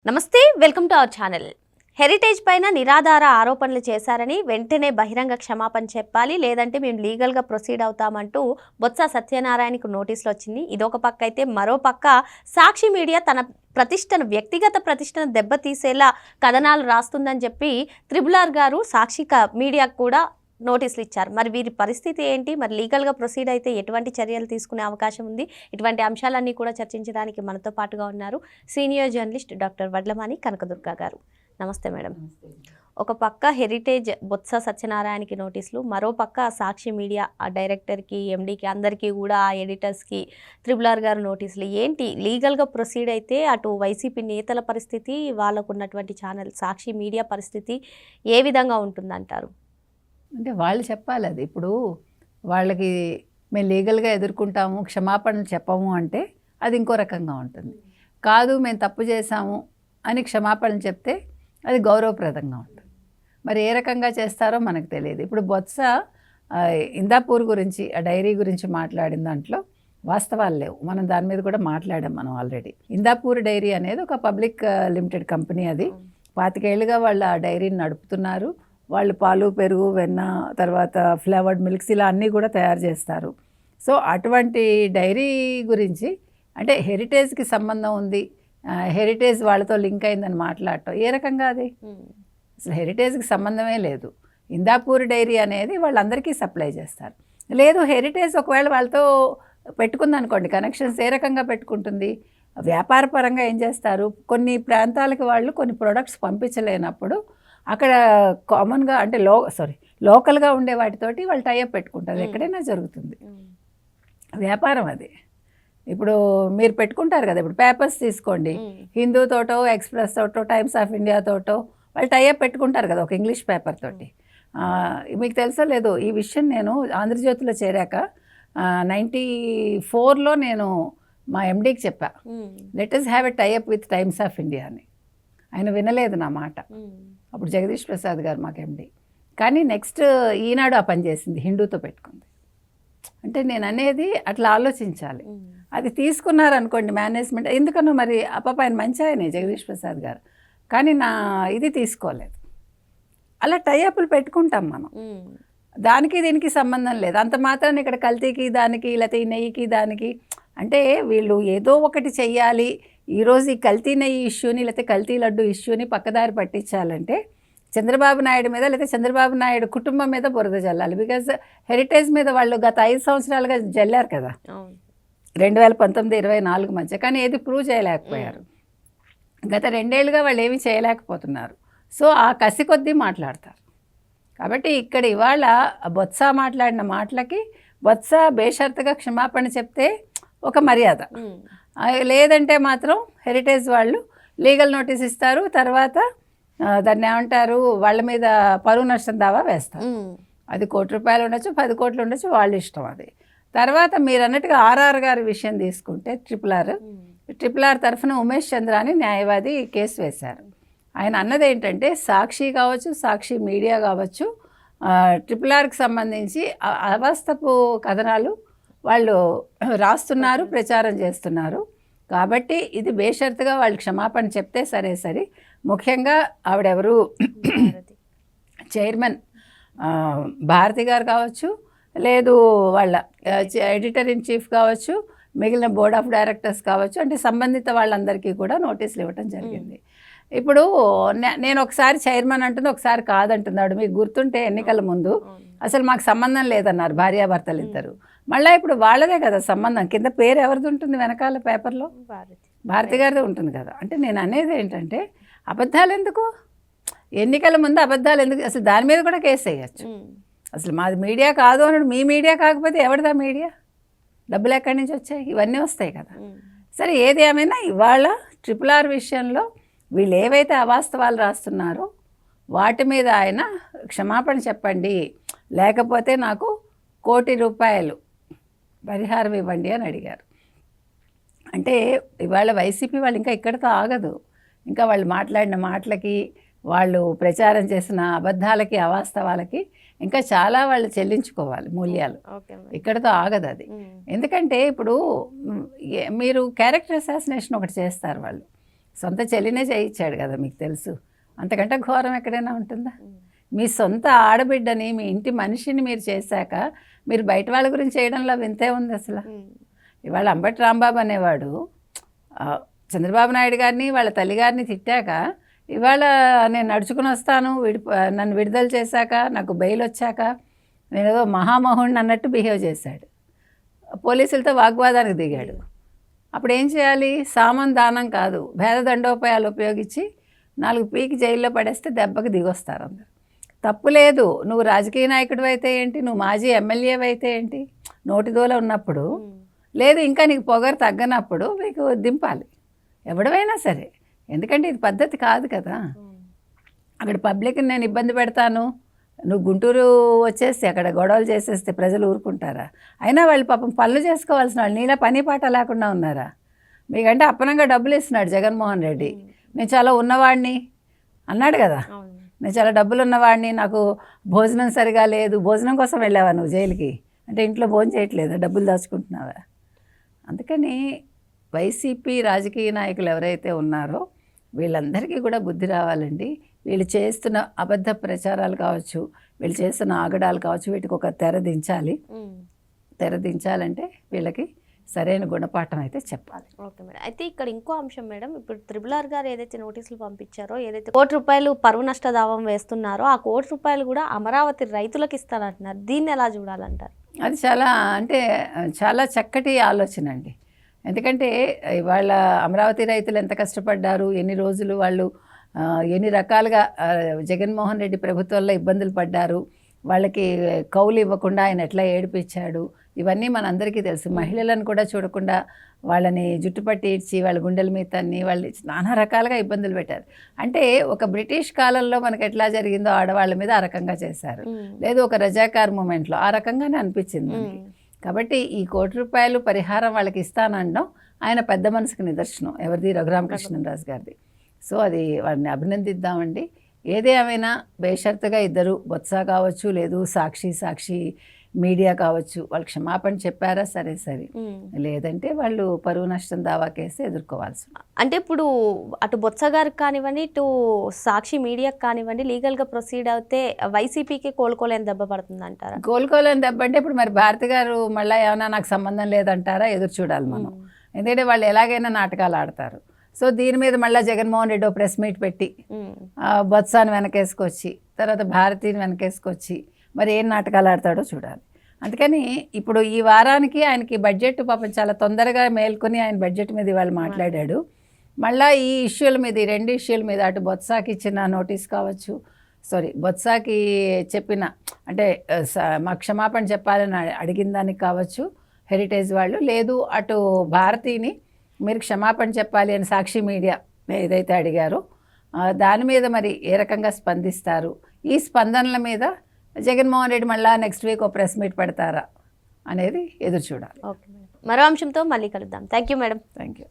నమస్తే, welcome to our channel. Heritage పైన నిరాధార ఆరోపణలు చేశారని వెంటనే బహిరంగ క్షమాపణ చెప్పాలి, లేదంటే మేము లీగల్గా ప్రొసీడ్ అవుతామంటూ బొత్స సత్యనారాయణకు నోటీసులు వచ్చింది. ఇదొక పక్క అయితే, మరో పక్క సాక్షి మీడియా తన వ్యక్తిగత ప్రతిష్టను దెబ్బతీసేలా కథనాలు రాస్తుందని చెప్పి త్రిబుల్ గారు సాక్షి మీడియాకు కూడా నోటీసులు ఇచ్చారు. మరి వీరి పరిస్థితి ఏంటి? మరి లీగల్గా ప్రొసీడ్ అయితే ఎటువంటి చర్యలు తీసుకునే అవకాశం ఉంది? ఇటువంటి అంశాలన్నీ కూడా చర్చించడానికి మనతో పాటుగా ఉన్నారు senior journalist doctor Vadlamani Kanakadurga గారు. నమస్తే మేడం. ఒక పక్క హెరిటేజ్ బొత్స సత్యనారాయణకి నోటీసులు, మరో పక్క సాక్షి మీడియా డైరెక్టర్కి, ఎండీకి, అందరికీ కూడా ఎడిటర్స్కి త్రిబుల్ గారు నోటీసులు. ఏంటి లీగల్గా ప్రొసీడ్ అయితే అటు వైసీపీ నేతల పరిస్థితి, వాళ్ళకు ఉన్నటువంటి ఛానల్ సాక్షి మీడియా పరిస్థితి ఏ విధంగా ఉంటుందంటారు? అంటే వాళ్ళు చెప్పాలి. అది ఇప్పుడు వాళ్ళకి మేము లీగల్గా ఎదుర్కొంటాము, క్షమాపణలు చెప్పము అంటే అది ఇంకో రకంగా ఉంటుంది. కాదు మేము తప్పు చేశాము అని క్షమాపణలు చెప్తే అది గౌరవప్రదంగా ఉంటుంది. మరి ఏ రకంగా చేస్తారో మనకు తెలియదు. ఇప్పుడు బొత్స ఇందాపూర్ గురించి, ఆ డైరీ గురించి మాట్లాడిన దాంట్లో వాస్తవాలు లేవు. మనం దాని మీద కూడా మాట్లాడాం మనం ఆల్రెడీ. ఇందాపూర్ డైరీ అనేది ఒక పబ్లిక్ లిమిటెడ్ కంపెనీ. అది 25 ఏళ్ళుగా వాళ్ళు ఆ డైరీని నడుపుతున్నారు. వాళ్ళు పాలు, పెరుగు, వెన్న, తర్వాత ఫ్లేవర్డ్ మిల్క్స్ ఇలా అన్నీ కూడా తయారు చేస్తారు. సో అటువంటి డైరీ గురించి అంటే హెరిటేజ్కి సంబంధం ఉంది, హెరిటేజ్ వాళ్ళతో లింక్ అయిందని మాట్లాడటం ఏ రకంగా? అది అసలు హెరిటేజ్కి సంబంధమే లేదు. ఇందాపూర్ డైరీ అనేది వాళ్ళందరికీ సప్లై చేస్తారు. లేదు హెరిటేజ్ ఒకవేళ వాళ్ళతో పెట్టుకుందనుకోండి కనెక్షన్స్, ఏ రకంగా పెట్టుకుంటుంది? వ్యాపారపరంగా ఏం చేస్తారు, కొన్ని ప్రాంతాలకు వాళ్ళు కొన్ని ప్రొడక్ట్స్ పంపించలేనప్పుడు అక్కడ కామన్గా అంటే లోకల్గా ఉండే వాటితోటి వాళ్ళు టైఅప్ పెట్టుకుంటారు. ఎక్కడైనా జరుగుతుంది వ్యాపారం అది. ఇప్పుడు మీరు పెట్టుకుంటారు కదా, ఇప్పుడు పేపర్స్ తీసుకోండి, హిందూ తోటో, ఎక్స్ప్రెస్ తోటో, టైమ్స్ ఆఫ్ ఇండియా తోటో వాళ్ళు టైఅప్ పెట్టుకుంటారు కదా ఒక ఇంగ్లీష్ పేపర్ తోటి. మీకు తెలుసో లేదో ఈ విషయం, నేను ఆంధ్రజ్యోతిలో చేరాక 94లో నేను మా ఎండీకి చెప్పా, let us have a tie up with times of India అని. ఆయన వినలేదు నా మాట. అప్పుడు జగదీష్ ప్రసాద్ గారు మాకు ఎండి. కానీ నెక్స్ట్ ఈనాడు ఆ పని చేసింది, హిందూతో పెట్టుకుంది. అంటే నేను అనేది అట్లా ఆలోచించాలి. అది తీసుకున్నారనుకోండి మేనేజ్మెంట్, ఎందుకనో మరి పాప ఆయన మంచి ఆయనే జగదీష్ ప్రసాద్ గారు, కానీ నా ఇది తీసుకోలేదు. అలా టైఅప్లు పెట్టుకుంటాం మనం, దానికి దీనికి సంబంధం లేదు. అంత మాత్రాన్ని ఇక్కడ కల్తీకి దానికి, లేకపోతే ఈ నెయ్యికి దానికి అంటే వీళ్ళు ఏదో ఒకటి చెయ్యాలి. ఈరోజు ఈ కల్తీ నెయ్యి ఇష్యూని, లేకపోతే కల్తీ లడ్డు ఇష్యూని పక్కదారి పట్టించాలంటే చంద్రబాబు నాయుడు మీద, లేకపోతే చంద్రబాబు నాయుడు కుటుంబం మీద బురద జల్లాలి. బికాజ్ హెరిటేజ్ మీద వాళ్ళు గత 5 సంవత్సరాలుగా జల్లారు కదా 2019-24 మధ్య, కానీ ఏది ప్రూవ్ చేయలేకపోయారు. గత 2 ఏళ్ళుగా వాళ్ళు ఏమీ చేయలేకపోతున్నారు. సో ఆ కసి కొద్దీ మాట్లాడతారు. కాబట్టి ఇక్కడ ఇవాళ బొత్స మాట్లాడిన మాటలకి బొత్స బేషరతుగా క్షమాపణ చెప్తే ఒక మర్యాద, లేదంటే మాత్రం హెరిటేజ్ వాళ్ళు లీగల్ నోటీస్ ఇస్తారు. తర్వాత దాన్ని ఏమంటారు, వాళ్ళ మీద పరువు నష్టం దావా వేస్తారు. అది ₹1 కోటి ఉండొచ్చు, 10 కోట్లు ఉండొచ్చు, వాళ్ళ ఇష్టం అది. తర్వాత మీరు అన్నట్టుగా ఆర్ఆర్ గారి విషయం తీసుకుంటే, ట్రిపుల్ ఆర్ తరఫున ఉమేష్ చంద్ర అని న్యాయవాది కేసు వేశారు. ఆయన అన్నది ఏంటంటే, సాక్షి కావచ్చు, సాక్షి మీడియా కావచ్చు, ట్రిపుల్ ఆర్కి సంబంధించి అవాస్తపు కథనాలు వాళ్ళు రాస్తున్నారు, ప్రచారం చేస్తున్నారు. కాబట్టి ఇది బేషరతుగా వాళ్ళు క్షమాపణ చెప్తే సరే. ముఖ్యంగా ఆవిడెవరు, చైర్మన్ భారతి గారు కావచ్చు, లేదు వాళ్ళ ఎడిటర్ ఇన్ చీఫ్ కావచ్చు, మిగిలిన బోర్డ్ ఆఫ్ డైరెక్టర్స్ కావచ్చు, అంటే సంబంధిత వాళ్ళందరికీ కూడా నోటీసులు ఇవ్వటం జరిగింది. ఇప్పుడు నేను ఒకసారి చైర్మన్ అంటుంది, ఒకసారి కాదంటున్నాడు. మీకు గుర్తుంటే ఎన్నికల ముందు అసలు మాకు సంబంధం లేదన్నారు భార్యాభర్తలు ఇద్దరు. మళ్ళీ ఇప్పుడు వాళ్ళదే కదా సంబంధం. కింద పేరు ఎవరిది ఉంటుంది వెనకాల పేపర్లో? భారతి గారిదే ఉంటుంది కదా. అంటే నేను అనేది ఏంటంటే, అబద్ధాలు ఎందుకు, ఎన్నికల ముందు అబద్ధాలు ఎందుకు? అసలు దాని మీద కూడా కేసు వేయచ్చు. అసలు మాది మీడియా కాదు అన్నాడు, మీ మీడియా కాకపోతే ఎవరిదా మీడియా? డబ్బులు ఎక్కడి నుంచి వచ్చాయి? ఇవన్నీ వస్తాయి కదా. సరే, ఏది ఏమైనా ఇవాళ ట్రిపుల్ ఆర్ విషయంలో వీళ్ళు ఏవైతే అవాస్తవాలు రాస్తున్నారో వాటి మీద ఆయన క్షమాపణ చెప్పండి, లేకపోతే నాకు ₹1 కోటి పరిహారం ఇవ్వండి అని అడిగారు. అంటే ఇవాళ వైసీపీ వాళ్ళు ఇంకా ఇక్కడితో ఆగదు. ఇంకా వాళ్ళు మాట్లాడిన మాటలకి, వాళ్ళు ప్రచారం చేసిన అబద్ధాలకి, అవాస్తవాలకి ఇంకా చాలా వాళ్ళు చెల్లించుకోవాలి మూల్యాలు. ఇక్కడితో ఆగదు అది. ఎందుకంటే ఇప్పుడు మీరు క్యారెక్టర్ అసాసినేషన్ ఒకటి చేస్తారు వాళ్ళు. సొంత చెల్లినే చేయించాడు కదా, మీకు తెలుసు. అంతకంటే ఘోరం ఎక్కడైనా ఉంటుందా? మీ సొంత ఆడబిడ్డని, మీ ఇంటి మనిషిని మీరు చేశాక మీరు బయట వాళ్ళ గురించి చేయడంలో వింతే ఉంది అసలు. ఇవాళ అంబటి రాంబాబు అనేవాడు చంద్రబాబు నాయుడు గారిని వాళ్ళ తల్లిగారిని తిట్టాక, ఇవాళ నేను నడుచుకుని వస్తాను, నన్ను విడుదల చేశాక, నాకు బెయిల్ వచ్చాక నేను ఏదో మహామహుడిని అన్నట్టు బిహేవ్ చేశాడు. పోలీసులతో వాగ్వాదానికి దిగాడు. అప్పుడు ఏం చేయాలి? సామాన్ దానం కాదు, భేద దండోపాయాలు ఉపయోగించి 4 పీకి జైల్లో పడేస్తే దెబ్బకి దిగొస్తారు అందరు. తప్పు లేదు, నువ్వు రాజకీయ నాయకుడు అయితే ఏంటి, నువ్వు మాజీ ఎమ్మెల్యే అయితే ఏంటి, నోటిదోల ఉన్నప్పుడు లేదు, ఇంకా నీకు పొగరు తగ్గనప్పుడు మీకు దింపాలి ఎవడవైనా సరే. ఎందుకంటే ఇది పద్ధతి కాదు కదా. అక్కడ పబ్లిక్ని నేను ఇబ్బంది పెడతాను, నువ్వు గుంటూరు వచ్చేస్తే అక్కడ గొడవలు చేసేస్తే ప్రజలు ఊరుకుంటారా? అయినా వాళ్ళు పాపం పనులు చేసుకోవాల్సిన వాళ్ళు నీలా పని పాట లేకుండా ఉన్నారా? మీకంటే అప్పనంగా డబ్బులు ఇస్తున్నాడు జగన్మోహన్ రెడ్డి. నేను చాలా ఉన్నవాడిని అన్నాడు కదా, నేను చాలా డబ్బులు ఉన్నవాడిని, నాకు భోజనం సరిగా లేదు. భోజనం కోసం వెళ్ళావా నువ్వు జైలుకి? అంటే ఇంట్లో భోజనం చేయట్లేదా, డబ్బులు దాచుకుంటున్నావా? అందుకని వైసీపీ రాజకీయ నాయకులు ఎవరైతే ఉన్నారో వీళ్ళందరికీ కూడా బుద్ధి రావాలండి. వీళ్ళు చేస్తున్న అబద్ధ ప్రచారాలు కావచ్చు, వీళ్ళు చేస్తున్న ఆగడాలు కావచ్చు, వీటికి ఒక తెర దించాలి. తెర దించాలంటే వీళ్ళకి సరైన గుణపాఠం అయితే చెప్పాలి. Okay madam. అయితే ఇక్కడ ఇంకో అంశం మేడం, ఇప్పుడు త్రిబుల్ గారు ఏదైతే నోటీసులు పంపించారో, ఏదైతే ₹1 పరువు నష్ట దావం వేస్తున్నారో, ఆ ₹1 కూడా అమరావతి రైతులకు ఇస్తానంటున్నారు. దీన్ని ఎలా చూడాలంటారు? అది చాలా చక్కటి ఆలోచన అండి. ఎందుకంటే ఇవాళ అమరావతి రైతులు ఎంత కష్టపడ్డారు, ఎన్ని రోజులు వాళ్ళు ఎన్ని రకాలుగా జగన్మోహన్ రెడ్డి ప్రభుత్వంలో ఇబ్బందులు పడ్డారు, వాళ్ళకి కౌలు ఇవ్వకుండా ఆయన ఎట్లా ఏడిపించాడు, ఇవన్నీ మనందరికీ తెలుసు. మహిళలను కూడా చూడకుండా వాళ్ళని జుట్టుపట్టి ఇడ్చి వాళ్ళ గుండెల మీద తన్ని వాళ్ళు నానా రకాలుగా ఇబ్బందులు పెట్టారు. అంటే ఒక బ్రిటిష్ కాలంలో మనకు ఎట్లా జరిగిందో ఆడవాళ్ళ మీద ఆ రకంగా చేశారు, లేదు ఒక రజాకార్ మూమెంట్లో ఆ రకంగానే అనిపించింది మనకి. కాబట్టి ఈ ₹1 పరిహారం వాళ్ళకి ఇస్తానడం ఆయన పెద్ద మనసుకు నిదర్శనం. ఎవరిది? రఘురామకృష్ణరాజు గారిది. సో అది వాడిని అభినందిద్దామండి. ఏదేమైనా బేషరతుగా ఇద్దరు, బొత్స కావచ్చు, లేదు సాక్షి మీడియా కావచ్చు, వాళ్ళు క్షమాపణ చెప్పారా సరే, లేదంటే వాళ్ళు పరువు నష్టం దావా కేసు ఎదుర్కోవాల్సి. అంటే ఇప్పుడు అటు బొత్స గారికి కానివ్వండి, ఇటు సాక్షి మీడియాకి కానివ్వండి, లీగల్గా ప్రొసీడ్ అయితే వైసీపీకి కోలుకోలేని దెబ్బ పడుతుంది అంటారా? కోలుకోలేని దెబ్బ అంటే ఇప్పుడు మరి భారతి గారు మళ్ళీ ఏమైనా నాకు సంబంధం లేదంటారా? ఎదురు చూడాలి మనం. ఎందుకంటే వాళ్ళు ఎలాగైనా నాటకాలు ఆడతారు. సో దీని మీద మళ్ళీ జగన్మోహన్ రెడ్డి ప్రెస్ మీట్ పెట్టి బొత్సాని వెనకేసుకొచ్చి, తర్వాత భారతిని వెనకేసుకొచ్చి మరి ఏం నాటకాలు ఆడతాడో చూడాలి. అందుకని ఇప్పుడు ఈ వారానికి ఆయనకి బడ్జెట్ పాపం చాలా తొందరగా మేల్కొని ఆయన బడ్జెట్ మీద ఇవాళ మాట్లాడాడు. మళ్ళీ ఈ ఇష్యూల మీద, ఈ 2 ఇష్యూల మీద, అటు బొత్సాకి ఇచ్చిన నోటీస్ కావచ్చు, బొత్సాకి చెప్పిన అంటే మా క్షమాపణ చెప్పాలని అడిగిన దానికి కావచ్చు హెరిటేజ్ వాళ్ళు, లేదు అటు భారతీని మీరు క్షమాపణ చెప్పాలి అని సాక్షి మీడియా ఏదైతే అడిగారో దాని మీద మరి ఏ రకంగా స్పందిస్తారు, ఈ స్పందనల మీద జగన్మోహన్ రెడ్డి మళ్ళీ నెక్స్ట్ వీక్ ఒక ప్రెస్ మీట్ పెడతారా అనేది ఎదురు చూడాలి. ఓకే మేడం, మరో అంశంతో మళ్ళీ కలుద్దాం. Thank you madam. Thank you.